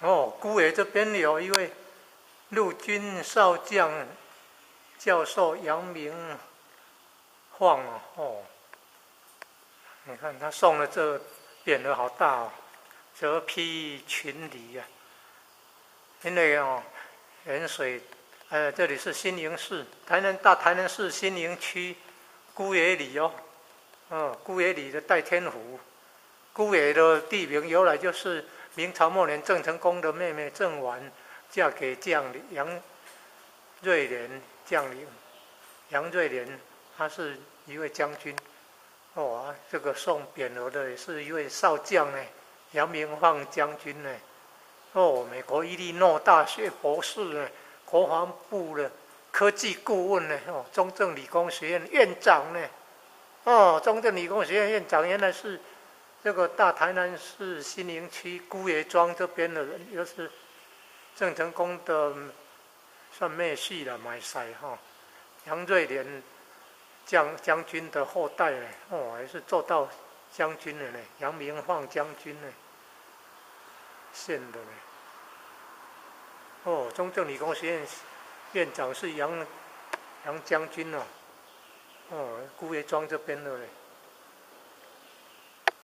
哦，姑爷这边有一位陆军少将教授杨明晃哦，你看他送的这匾额好大哦，泽披群里啊，因为哦，盐水，这里是新营市，台南市新营区姑爷里哦，姑爷里的代天湖，姑爷的地名由来就是明朝末年郑成功的妹妹郑琬嫁给将领杨瑞莲将领，杨瑞莲他是一位将军。哦，这个送匾额的也是一位少将呢，杨明晃将军呢。哦，美国伊利诺大学博士呢，国防部的科技顾问呢，哦，中正理工学院院长呢。哦，中正理工学院院长原来是这个大台南市新营区姑爷庄这边的人，又是郑成功的算妹婿了，买婿哈。杨瑞莲将军的后代呢，哦，还是做到将军的呢，杨明晃将军呢，县的呢。哦，中正理工学院院长是杨将军哦，哦，姑爷庄这边的嘞。